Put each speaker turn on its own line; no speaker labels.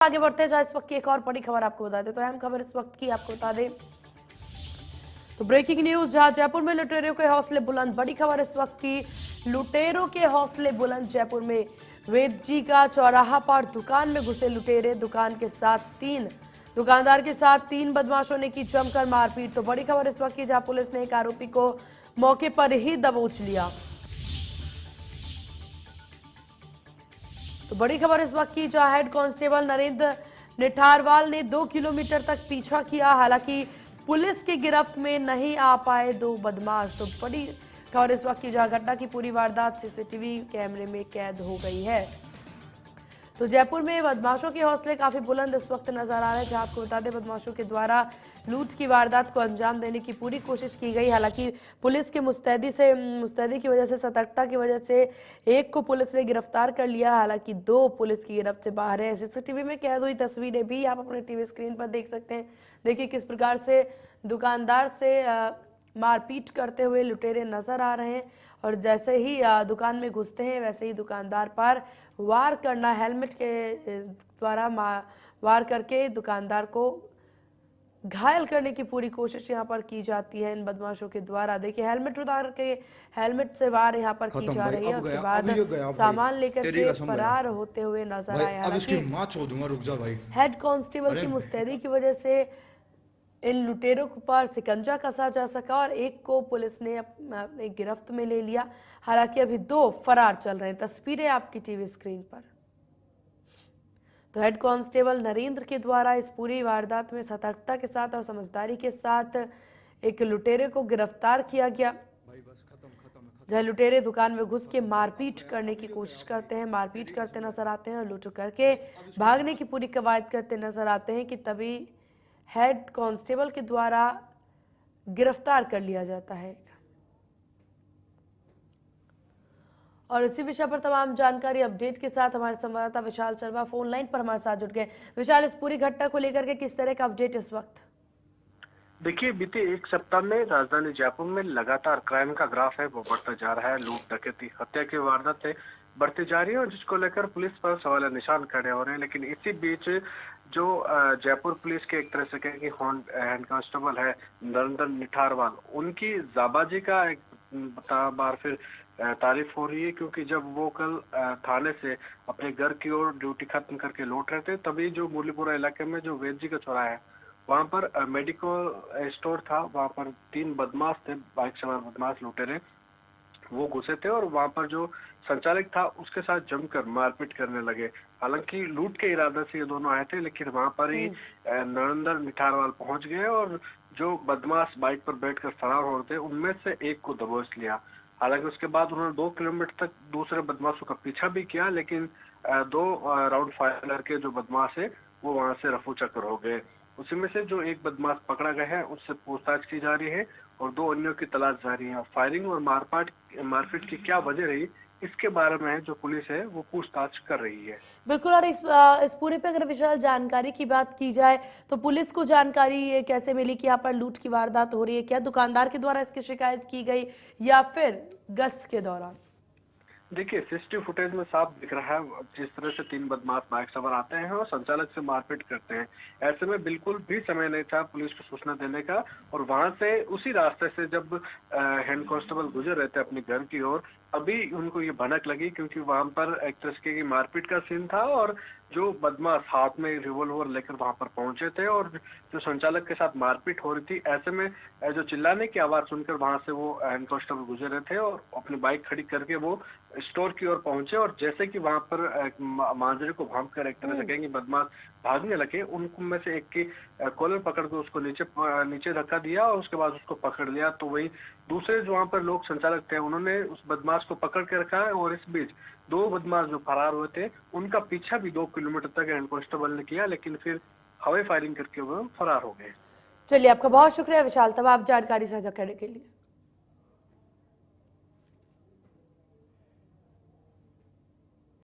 आगे बढ़ते हैं, इस वक्त की एक और बड़ी खबर आपको बता दें। तो अहम खबर इस वक्त की आपको बता दें तो ब्रेकिंग न्यूज, जहां जयपुर में लुटेरों के हौसले बुलंद। बड़ी खबर इस वक्त की, लुटेरों के हौसले बुलंद। जयपुर में वेद जी का चौराहा पर दुकान में घुसे लुटेरे, दुकानदार के साथ तीन बदमाशों ने की जमकर मारपीट। तो बड़ी खबर इस वक्त की, जहां पुलिस ने एक आरोपी को मौके पर ही दबोच लिया। तो बड़ी खबर इस वक्त की, जहां हेड कांस्टेबल नरेंद्र निठारवाल ने 2 किलोमीटर तक पीछा किया, हालांकि पुलिस की गिरफ्त में नहीं आ पाए दो बदमाश। तो बड़ी खबर इस वक्त की, जहां घटना की पूरी वारदात सीसीटीवी कैमरे में कैद हो गई है। तो जयपुर में बदमाशों के हौसले काफी बुलंद इस वक्त नजर आ रहे हैं, जहां आपको बता दें बदमाशों के द्वारा लूट की वारदात को अंजाम देने की पूरी कोशिश की गई। हालांकि पुलिस की मुस्तैदी की वजह से, सतर्कता की वजह से एक को पुलिस ने गिरफ्तार कर लिया, हालांकि दो पुलिस की गिरफ्त से बाहर है। सीसीटीवी में कैद हुई तस्वीरें भी आप अपने टीवी स्क्रीन पर देख सकते हैं। देखिए किस प्रकार से दुकानदार से मारपीट करते हुए लुटेरे नजर आ रहे हैं, और जैसे ही दुकान में घुसते हैं वैसे ही दुकानदार पर वार करना, हेलमेट के द्वारा वार करके दुकानदार को घायल करने की पूरी कोशिश यहाँ पर की जाती है इन बदमाशों के द्वारा। देखिए हेलमेट उतार के हेलमेट से वार यहाँ पर की जा रही है, उसके बाद सामान लेकर के फरार होते हुए नजर आए। हालांकि हेड कांस्टेबल की मुस्तैदी की वजह से इन लुटेरों पर शिकंजा कसा जा सका और एक को पुलिस ने अपने गिरफ्त में ले लिया। हालांकि अभी दो फरार चल रहे हैं। तस्वीरें आपकी टीवी स्क्रीन पर। तो हेड कांस्टेबल नरेंद्र के द्वारा इस पूरी वारदात में सतर्कता के साथ और समझदारी के साथ एक लुटेरे को गिरफ्तार किया गया, जहां लुटेरे दुकान में घुस के मारपीट करने की कोशिश करते हैं, मारपीट करते नजर आते हैं और लूट करके भागने की पूरी कवायद करते नजर आते हैं कि तभी हेड कांस्टेबल के द्वारा गिरफ्तार कर लिया जाता है। और इसी विषय पर तमाम जानकारी अपडेट के साथ हमारे संवाददाता विशाल शर्मा फोन लाइन पर हमारे साथ जुड़ गए। विशाल, इस पूरी घटना को लेकर के किस तरह का अपडेट इस वक्त?
देखिए, बीते एक सप्ताह में राजधानी जयपुर में लगातार क्राइम का ग्राफ है वो बढ़ता जा रहा है। लूट, डकैती, हत्या की वारदातें बढ़ती जा रही है और जिसको लेकर पुलिस पर सवाल निशान खड़े हो रहे हैं। लेकिन इसी बीच जो जयपुर पुलिस के एक तरह से कहें कि हेड कांस्टेबल है नरेंद्र निठारवाल, उनकी जाबाजी का एक बार फिर तारीफ हो रही है, क्योंकि जब वो कल थाने से अपने घर की ओर ड्यूटी खत्म करके लौट रहे थे, तभी जो मूलीपुरा इलाके में जो वेद जी का चौराहा है वहां पर मेडिकल स्टोर था, वहां पर तीन बदमाश थे, बाइक सवार बदमाश लुटेरे, वो घुसे थे और वहां पर जो संचालक था उसके साथ जमकर मारपीट करने लगे। हालांकि लूट के इरादे से ये दोनों आए थे, लेकिन वहां पर ही नरेंद्र निठारवाल पहुंच गए और जो बदमाश बाइक पर बैठकर फरार हो रहे थे उनमें से एक को दबोच लिया। हालांकि उसके बाद उन्होंने 2 किलोमीटर तक दूसरे बदमाशों का पीछा भी किया, लेकिन 2 राउंड फायर के जो बदमाश है वो वहां से रफू चक्कर हो गए। उसी में से जो एक बदमाश पकड़ा गया है उससे पूछताछ की जा रही है और 2 अन्यों की तलाश जारी है। फायरिंग और मारपीट की क्या वजह रही, इसके बारे में जो पुलिस है वो पूछताछ कर रही है।
बिल्कुल। और इस पूरे पे अगर विशाल जानकारी की बात की जाए तो पुलिस को जानकारी कैसे मिली कि यहाँ पर लूट की वारदात हो रही है? क्या दुकानदार के द्वारा इसकी शिकायत की गई या फिर गश्त के दौरान?
देखिए, सीसीटीवी फुटेज में साफ दिख रहा है जिस तरह से 3 बदमाश बाइक सवार आते हैं और संचालक से मारपीट करते हैं। ऐसे में बिल्कुल भी समय नहीं था पुलिस को सूचना देने का, और वहां से उसी रास्ते से जब हेड कांस्टेबल गुजर रहे थे अपने घर की ओर, अभी उनको ये भनक लगी, क्योंकि वहां पर एक तरह की मारपीट का सीन था और जो बदमाश हाथ में रिवॉल्वर लेकर वहां पर पहुंचे थे और जो संचालक के साथ मारपीट हो रही थी। ऐसे में जो चिल्लाने की आवाज सुनकर वहां से वो हेड कांस्टेबल गुजर रहे थे और अपनी बाइक खड़ी करके वो स्टोर की ओर पहुंचे, और जैसे कि वहां पर मांजरे को भांप कर एक तरह से कहेंगे बदमाश भागने लगे, उनमें से एक की कॉलर पकड़ कर उसको नीचे धक्का दिया और उसके बाद उसको पकड़ लिया। तो वही दूसरे जो वहां पर लोग संचालक थे उन्होंने उस बदमाश को पकड़ के रखा है और इस बीच 2 बदमाश जो फरार हुए थे उनका पीछा भी 2 किलोमीटर तक हेड कांस्टेबल ने किया, लेकिन फिर हवाई फायरिंग करके वो फरार हो गए।
चलिए, आपका बहुत शुक्रिया विशाल तब आप जानकारी साझा करने के लिए।